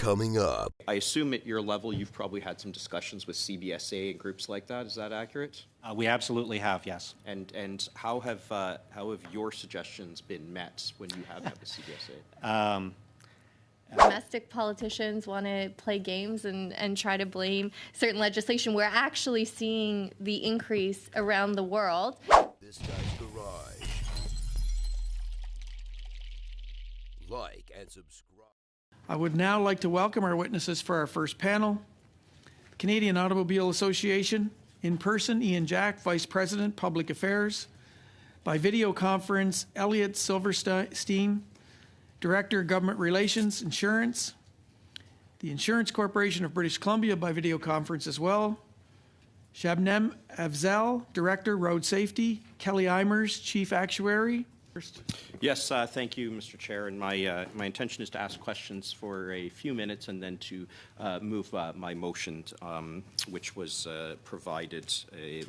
coming up. I assume at your level you've probably had some discussions with CBSA and groups like that. Is that accurate? We absolutely have, yes. And how have your suggestions been met when you have met with CBSA? Domestic politicians want to play games and try to blame certain legislation. We're actually seeing the increase around the world. This Guy's Garage. Like and subscribe. I would now like to welcome our witnesses for our first panel. Canadian Automobile Association, in person, Ian Jack, Vice President, Public Affairs. By video conference, Elliot Silverstein, Director, Government Relations, Insurance. The Insurance Corporation of British Columbia by video conference as well. Shabnem Afzal, Director, Road Safety. Kelly Eimers, Chief Actuary. Yes, thank you, Mr. Chair. And my intention is to ask questions for a few minutes and then to move my motion, which was provided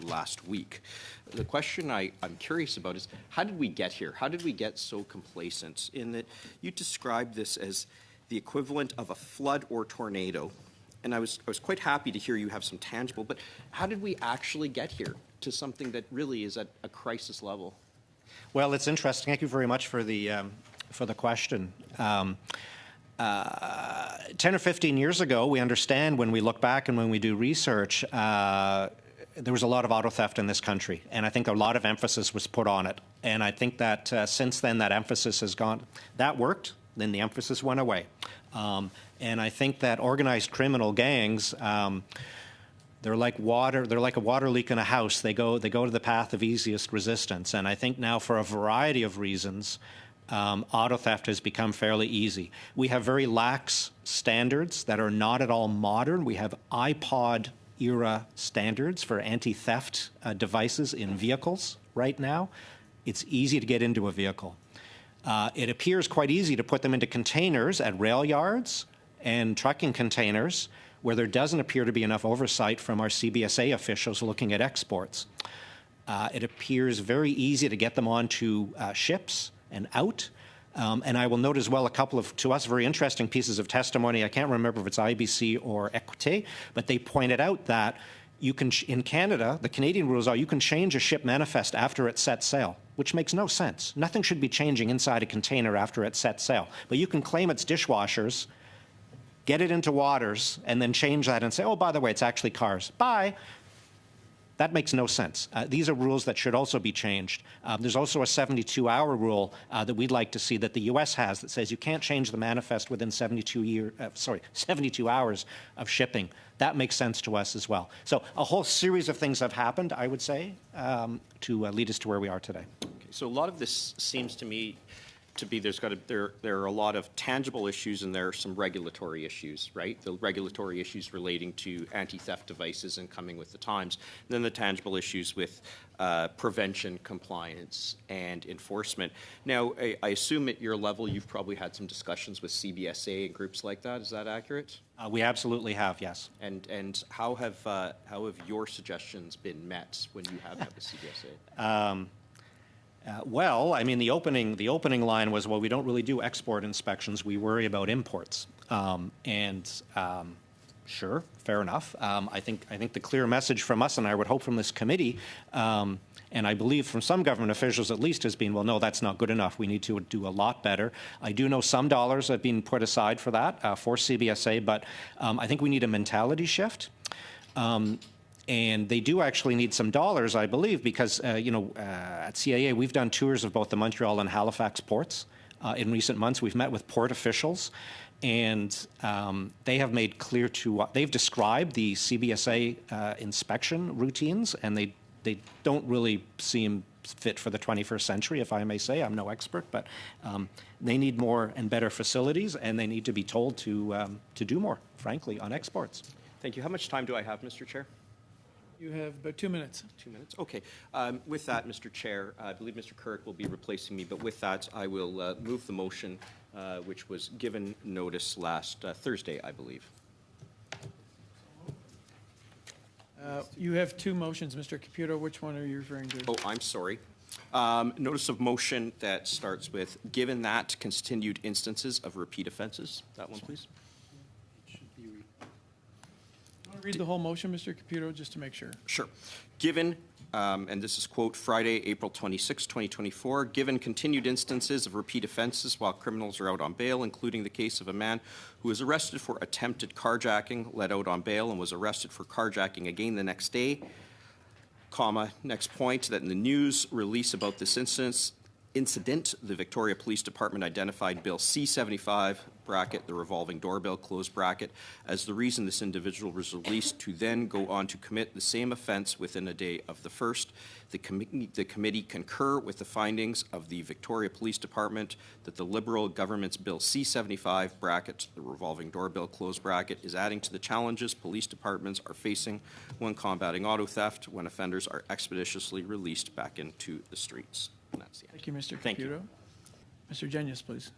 last week. The question I'm curious about is, how did we get here? How did we get so complacent in that you described this as the equivalent of a flood or tornado? And I was quite happy to hear you have some tangible, but how did we actually get here to something that really is at a crisis level? Well, it's interesting. Thank you very much for the question. 10 or 15 years ago, we understand when we look back and when we do research, there was a lot of auto theft in this country, and I think a lot of emphasis was put on it. And I think that since then, that emphasis has gone. That worked. Then the emphasis went away. And I think that organized criminal gangs. They're like water. They're like a water leak in a house. They go to the path of easiest resistance. And I think now, for a variety of reasons, auto theft has become fairly easy. We have very lax standards that are not at all modern. We have iPod-era standards for anti-theft devices in vehicles right now. It's easy to get into a vehicle. It appears quite easy to put them into containers at rail yards and trucking containers, where there doesn't appear to be enough oversight from our CBSA officials looking at exports. It appears very easy to get them onto ships and out. And I will note as well a couple of, to us, very interesting pieces of testimony. I can't remember if it's IBC or Equité, but they pointed out that you can, in Canada, the Canadian rules are you can change a ship manifest after it sets sail, which makes no sense. Nothing should be changing inside a container after it sets sail. But you can claim it's dishwashers, get it into waters, and then change that and say, oh, by the way, it's actually cars. Bye. That makes no sense. These are rules that should also be changed. There's also a 72-hour rule that we'd like to see that the U.S. has that says you can't change the manifest within 72 hours of shipping. That makes sense to us as well. So a whole series of things have happened, I would say, to lead us to where we are today. Okay, so a lot of this seems to me to be there are a lot of tangible issues and there are some regulatory issues, right? The regulatory issues relating to anti-theft devices and coming with the times, and then the tangible issues with prevention, compliance, and enforcement. Now, I assume at your level you've probably had some discussions with CBSA and groups like that. Is that accurate? We absolutely have, yes. And how have your suggestions been met when you have met with CBSA? Well, I mean, the opening line was, well, we don't really do export inspections. We worry about imports. Sure, fair enough. I think the clear message from us, and I would hope from this committee, and I believe from some government officials at least, has been, well, no, that's not good enough. We need to do a lot better. I do know some dollars have been put aside for that, for CBSA, but I think we need a mentality shift. And they do actually need some dollars, I believe, because, at CAA, we've done tours of both the Montreal and Halifax ports in recent months. We've met with port officials, and they have made clear they've described the CBSA inspection routines, and they don't really seem fit for the 21st century, if I may say. I'm no expert, but they need more and better facilities, and they need to be told to do more, frankly, on exports. Thank you. How much time do I have, Mr. Chair? You have about 2 minutes. 2 minutes? Okay. With that, Mr. Chair, I believe Mr. Kirk will be replacing me, but with that, I will move the motion, which was given notice last Thursday, I believe. You have two motions, Mr. Caputo. Which one are you referring to? Oh, I'm sorry. Notice of motion that starts with, given that continued instances of repeat offenses. That one, please. Read the whole motion, Mr. Caputo, just to make sure. Sure. Given, and this is quote, Friday, April 26, 2024, given continued instances of repeat offenses while criminals are out on bail, including the case of a man who was arrested for attempted carjacking, let out on bail, and was arrested for carjacking again the next day, comma, next point, that in the news release about this incident, the Victoria Police Department identified Bill C-75, bracket, the revolving doorbell, close bracket, as the reason this individual was released to then go on to commit the same offence within a day of the first. The committee concur with the findings of the Victoria Police Department that the Liberal government's Bill C-75, bracket, the revolving doorbell, close bracket, is adding to the challenges police departments are facing when combating auto theft when offenders are expeditiously released back into the streets. And that's the end. Thank you, Mr. Caputo. Thank you. Mr. Genius, please.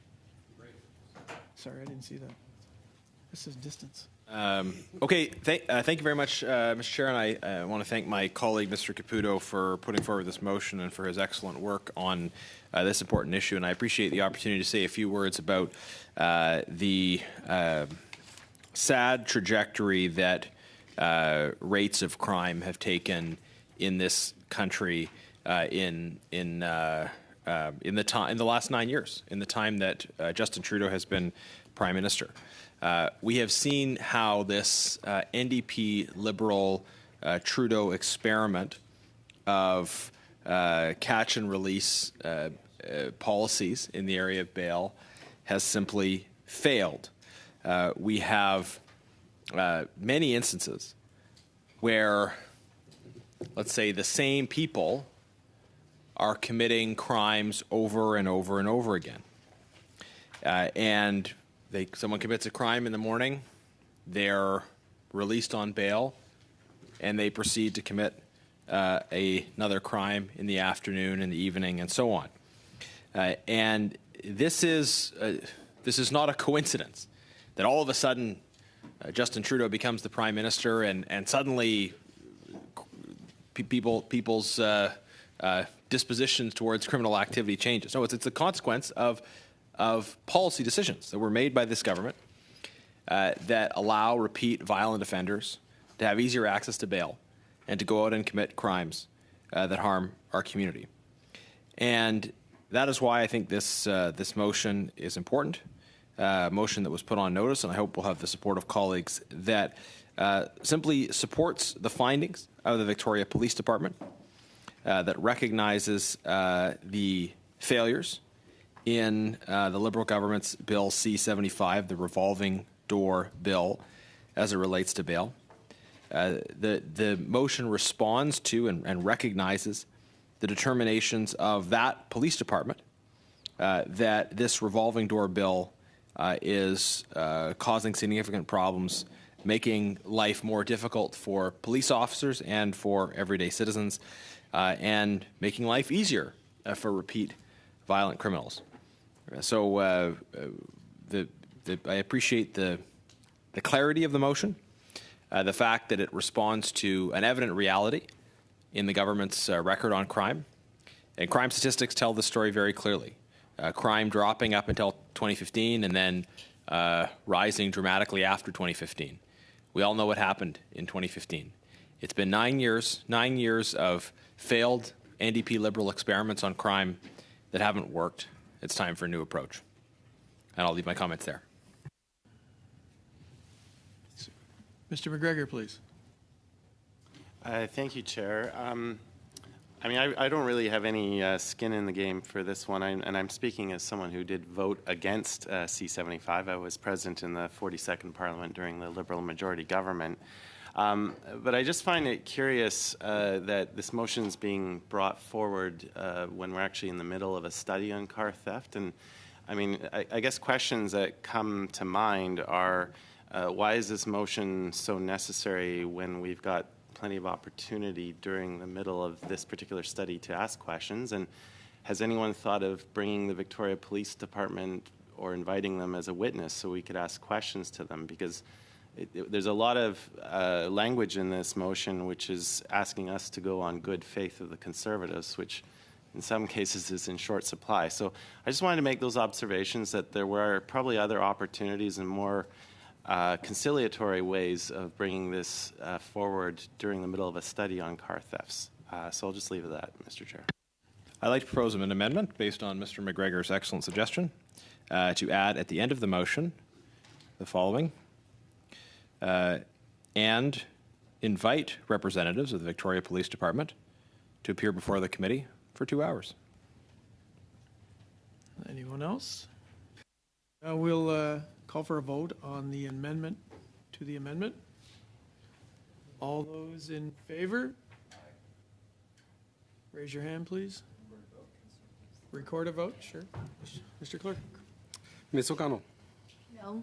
Sorry, I didn't see that. This is distance. Okay, thank you very much, Mr. Chair, and I want to thank my colleague, Mr. Caputo, for putting forward this motion and for his excellent work on this important issue. And I appreciate the opportunity to say a few words about the sad trajectory that rates of crime have taken in this country in the last 9 years, in the time that Justin Trudeau has been Prime Minister. We have seen how this NDP Liberal Trudeau experiment of catch and release policies in the area of bail has simply failed. We have many instances where, let's say, the same people are committing crimes over and over and over again. And someone commits a crime in the morning, they're released on bail, and they proceed to commit another crime in the afternoon, in the evening, and so on. And this is not a coincidence that all of a sudden Justin Trudeau becomes the Prime Minister, and suddenly people's dispositions towards criminal activity changes. No, it's a consequence of policy decisions that were made by this government that allow repeat violent offenders to have easier access to bail and to go out and commit crimes that harm our community. And that is why I think this motion is important, motion that was put on notice, and I hope we'll have the support of colleagues, that simply supports the findings of the Victoria Police Department, that recognizes the failures in the Liberal government's Bill C-75, the revolving door bill, as it relates to bail. The motion responds to and recognizes the determinations of that police department that this revolving door bill is causing significant problems, making life more difficult for police officers and for everyday citizens, and making life easier for repeat violent criminals. So I appreciate the clarity of the motion, the fact that it responds to an evident reality in the government's record on crime. And crime statistics tell the story very clearly. Crime dropping up until 2015 and then rising dramatically after 2015. We all know what happened in 2015. It's been 9 years of failed NDP Liberal experiments on crime that haven't worked. It's time for a new approach. And I'll leave my comments there. Mr. McGregor, please. Thank you, Chair. I don't really have any skin in the game for this one, and I'm speaking as someone who did vote against C-75. I was present in the 42nd Parliament during the Liberal majority government. But I just find it curious that this motion is being brought forward when we're actually in the middle of a study on car theft. And I guess questions that come to mind are, why is this motion so necessary when we've got plenty of opportunity during the middle of this particular study to ask questions? And has anyone thought of bringing the Victoria Police Department or inviting them as a witness so we could ask questions to them? Because there's a lot of language in this motion which is asking us to go on good faith of the Conservatives, which in some cases is in short supply. So I just wanted to make those observations that there were probably other opportunities and more conciliatory ways of bringing this forward during the middle of a study on car thefts. So I'll just leave it at that, Mr. Chair. I'd like to propose an amendment based on Mr. McGregor's excellent suggestion to add at the end of the motion the following, and invite representatives of the Victoria Police Department to appear before the committee for 2 hours. Anyone else? We'll call for a vote on the amendment to the amendment. All those in favor? Raise your hand, please. Record a vote, sure. Mr. Clerk? Ms. O'Connell. No.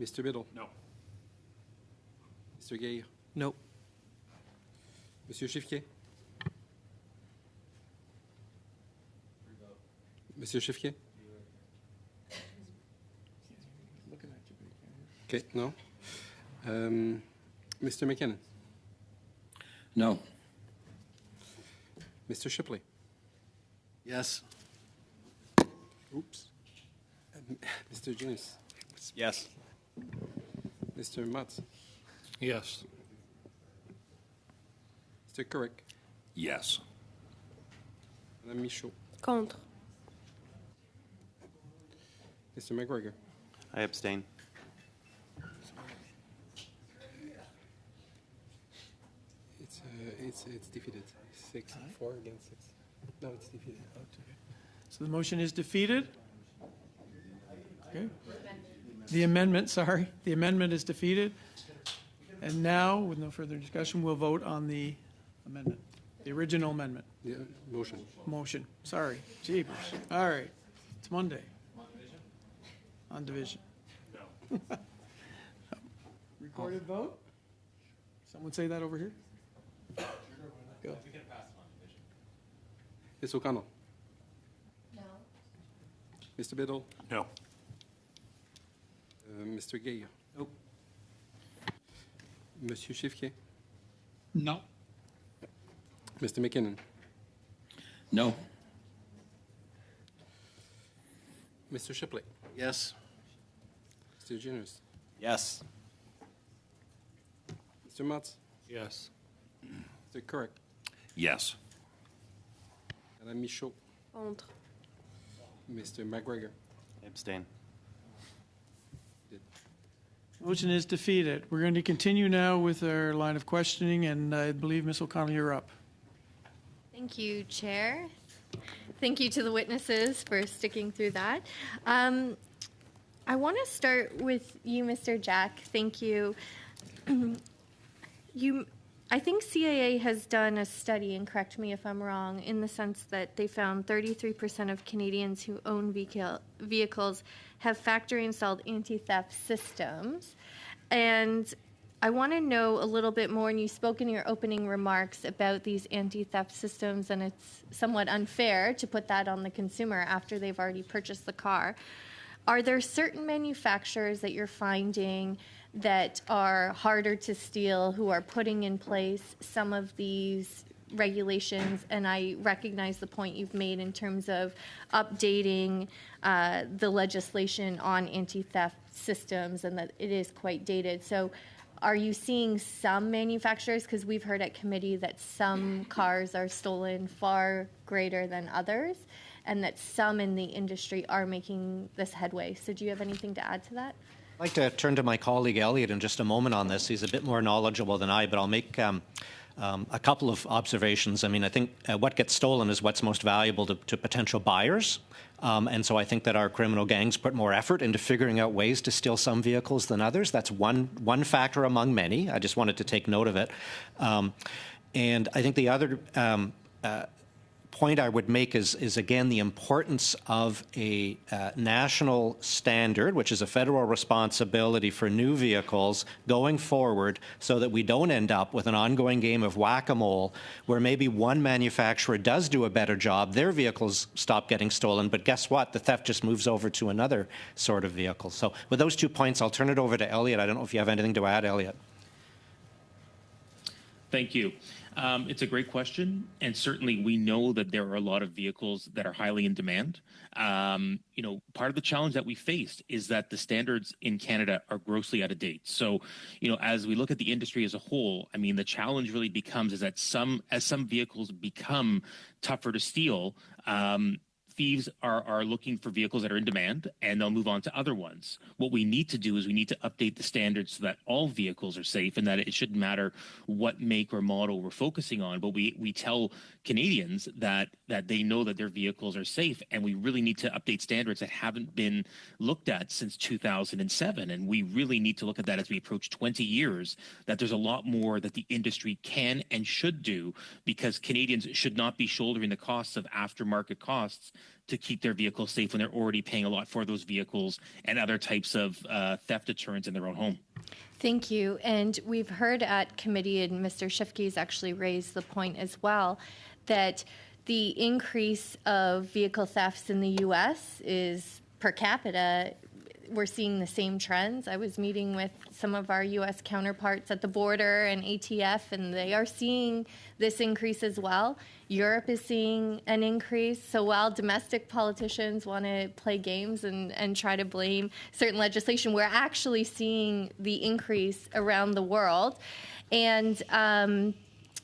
Mr. Biddle. No. Mr. Gay. No. Monsieur Chiffquet. Monsieur Chiffquet. Okay, no. Mr. McKinnon. No. Mr. Shipley. Yes. Oops. Mr. Jennings. Yes. Mr. Mutz. Yes. Mr. Couric. Yes. Madame Michaud. Contre. Mr. McGregor. I abstain. It's defeated. 4 against 6. No, it's defeated. So the motion is defeated. Okay. The amendment is defeated. And now, with no further discussion, we'll vote on the amendment, the original amendment. Yeah, motion. Motion, sorry, jeepers. All right, it's Monday. On division. No. Recorded vote? Someone say that over here? Go. Ms. O'Connell. No. Mr. Biddle. No. Mr. Gay. Nope. Monsieur Chiffquet. No. Mr. McKinnon. No. Mr. Shipley. Yes. Mr. Jennings. Yes. Mr. Mutz. Yes. Mr. Couric. Yes. Madame Michaud. Contre. Mr. McGregor. Abstain. Motion is defeated. We're going to continue now with our line of questioning, and I believe Ms. O'Connell, you're up. Thank you, Chair. Thank you to the witnesses for sticking through that. I want to start with you, Mr. Jack. Thank you. I think CAA has done a study, and correct me if I'm wrong, in the sense that they found 33% of Canadians who own vehicles have factory-installed anti-theft systems. And I want to know a little bit more, and you spoke in your opening remarks about these anti-theft systems, and it's somewhat unfair to put that on the consumer after they've already purchased the car. Are there certain manufacturers that you're finding that are harder to steal, who are putting in place some of these regulations? And I recognize the point you've made in terms of updating the legislation on anti-theft systems, and that it is quite dated. So are you seeing some manufacturers, because we've heard at committee that some cars are stolen far greater than others, and that some in the industry are making this headway. So do you have anything to add to that? I'd like to turn to my colleague Elliot in just a moment on this. He's a bit more knowledgeable than I, but I'll make a couple of observations. I mean, I think what gets stolen is what's most valuable to potential buyers. And so I think that our criminal gangs put more effort into figuring out ways to steal some vehicles than others. That's one factor among many. I just wanted to take note of it. And I think the other point I would make is again, the importance of a national standard, which is a federal responsibility for new vehicles going forward, so that we don't end up with an ongoing game of whack-a-mole where maybe one manufacturer does do a better job, their vehicles stop getting stolen, but guess what? The theft just moves over to another sort of vehicle. So with those 2 points, I'll turn it over to Elliot. I don't know if you have anything to add, Elliot. Thank you. It's a great question, and certainly we know that there are a lot of vehicles that are highly in demand. Part of the challenge that we faced is that the standards in Canada are grossly out of date. So, as we look at the industry as a whole, I mean, the challenge really becomes is that as some vehicles become tougher to steal, thieves are looking for vehicles that are in demand, and they'll move on to other ones. What we need to do is we need to update the standards so that all vehicles are safe, and that it shouldn't matter what make or model we're focusing on. But we tell Canadians that they know that their vehicles are safe, and we really need to update standards that haven't been looked at since 2007. And we really need to look at that as we approach 20 years, that there's a lot more that the industry can and should do, because Canadians should not be shouldering the costs of aftermarket costs to keep their vehicles safe when they're already paying a lot for those vehicles and other types of theft deterrents in their own home. Thank you. And we've heard at committee, and Mr. Shifke's actually raised the point as well, that the increase of vehicle thefts in the U.S. is per capita. We're seeing the same trends. I was meeting with some of our U.S. counterparts at the border and ATF, and they are seeing this increase as well. Europe is seeing an increase. So while domestic politicians want to play games and try to blame certain legislation, we're actually seeing the increase around the world. And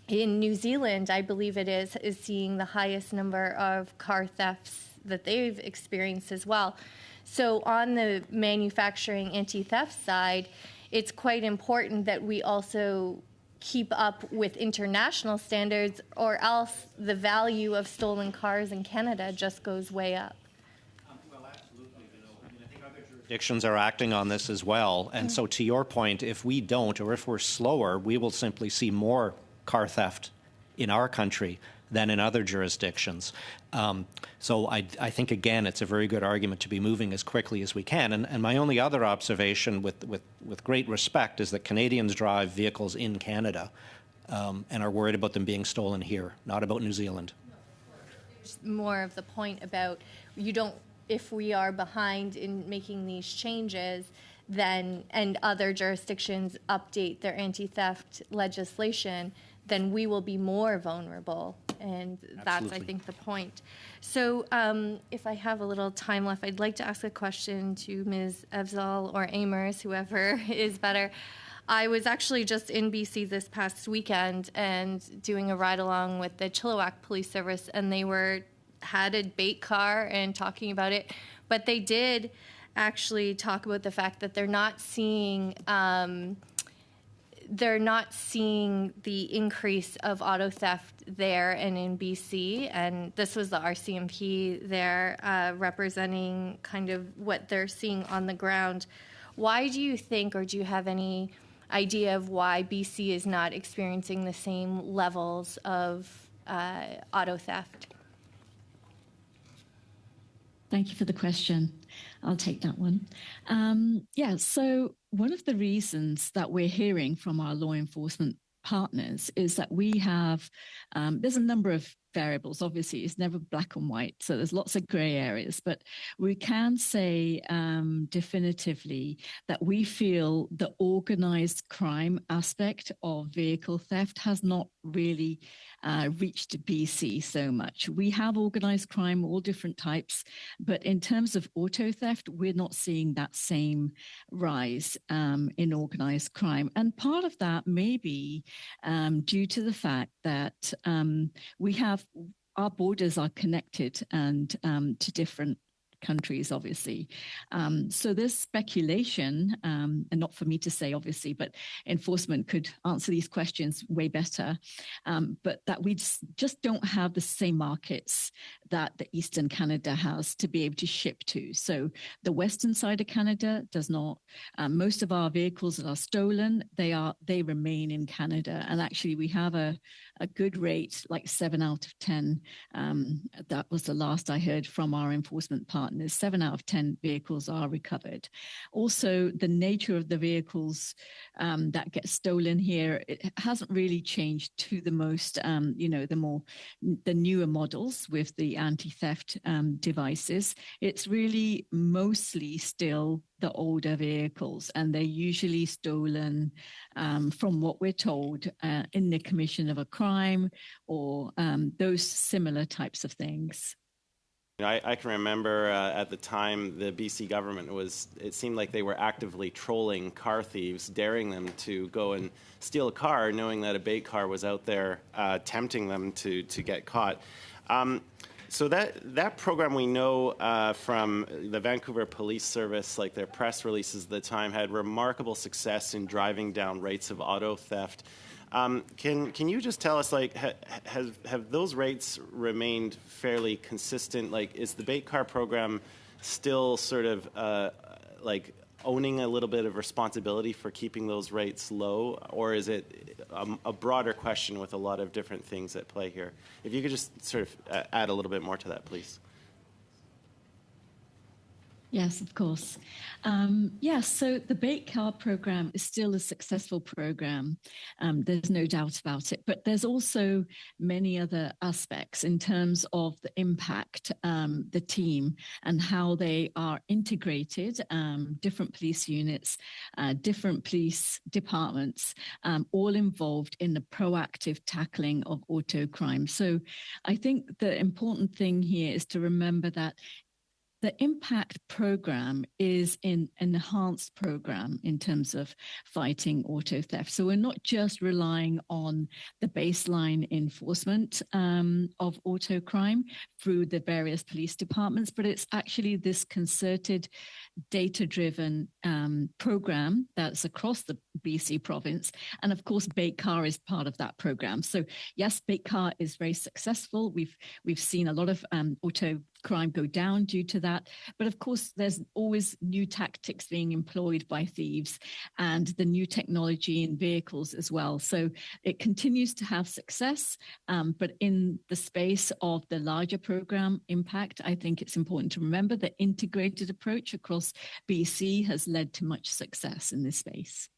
in New Zealand, I believe it is seeing the highest number of car thefts that they've experienced as well. So on the manufacturing anti-theft side, it's quite important that we also keep up with international standards, or else the value of stolen cars in Canada just goes way up. Well, absolutely. I think other jurisdictions are acting on this as well. And so to your point, if we don't, or if we're slower, we will simply see more car theft in our country than in other jurisdictions. So I think, again, it's a very good argument to be moving as quickly as we can. And my only other observation, with great respect, is that Canadians drive vehicles in Canada and are worried about them being stolen here, not about New Zealand. More of the point about if we are behind in making these changes, and other jurisdictions update their anti-theft legislation, then we will be more vulnerable. And that's, I think, the point. So if I have a little time left, I'd like to ask a question to Ms. Evzal or Amers, whoever is better. I was actually just in BC this past weekend and doing a ride-along with the Chilliwack Police Service, and they had a bait car and talking about it. But they did actually talk about the fact that they're not seeing the increase of auto theft there and in BC. And this was the RCMP there representing kind of what they're seeing on the ground. Why do you think, or do you have any idea of why BC is not experiencing the same levels of auto theft? Thank you for the question. I'll take that one. So one of the reasons that we're hearing from our law enforcement partners is that we have, there's a number of variables. Obviously, it's never black and white, so there's lots of gray areas, but we can say definitively that we feel the organized crime aspect of vehicle theft has not really reached BC so much. We have organized crime, all different types, but in terms of auto theft, we're not seeing that same rise in organized crime. And part of that may be due to the fact that we have our borders are connected and to different countries, obviously. So there's speculation, and not for me to say, obviously, but enforcement could answer these questions way better, but that we just don't have the same markets that the Eastern Canada has to be able to ship to. So the western side of Canada does not. Most of our vehicles that are stolen, they remain in Canada. And actually, we have a good rate, like 7 out of 10. That was the last I heard from our enforcement partners. 7 out of 10 vehicles are recovered. Also, the nature of the vehicles that get stolen here, it hasn't really changed to the most, the newer models with the the anti-theft devices, it's really mostly still the older vehicles, and they're usually stolen from what we're told in the commission of a crime or those similar types of things. I can remember at the time the BC government it seemed like they were actively trolling car thieves, daring them to go and steal a car, knowing that a bait car was out there, tempting them to get caught. So that program, we know from the Vancouver Police Service, like their press releases at the time, had remarkable success in driving down rates of auto theft. Can you just tell us, like, have those rates remained fairly consistent? Like, is the bait car program still sort of like owning a little bit of responsibility for keeping those rates low, or is it a broader question with a lot of different things at play here? If you could just sort of add a little bit more to that, please. Yes, of course. So the bait car program is still a successful program. There's no doubt about it. But there's also many other aspects in terms of the impact, the team, and how they are integrated, different police units, different police departments, all involved in the proactive tackling of auto crime. So I think the important thing here is to remember that the impact program is an enhanced program in terms of fighting auto theft. So we're not just relying on the baseline enforcement of auto crime through the various police departments, but it's actually this concerted, data-driven program that's across the BC province. And of course, bait car is part of that program. So yes, bait car is very successful. We've seen a lot of auto crime go down due to that. But of course, there's always new tactics being employed by thieves and the new technology in vehicles as well. So it continues to have success. But in the space of the larger program impact, I think it's important to remember the integrated approach across BC has led to much success in this space.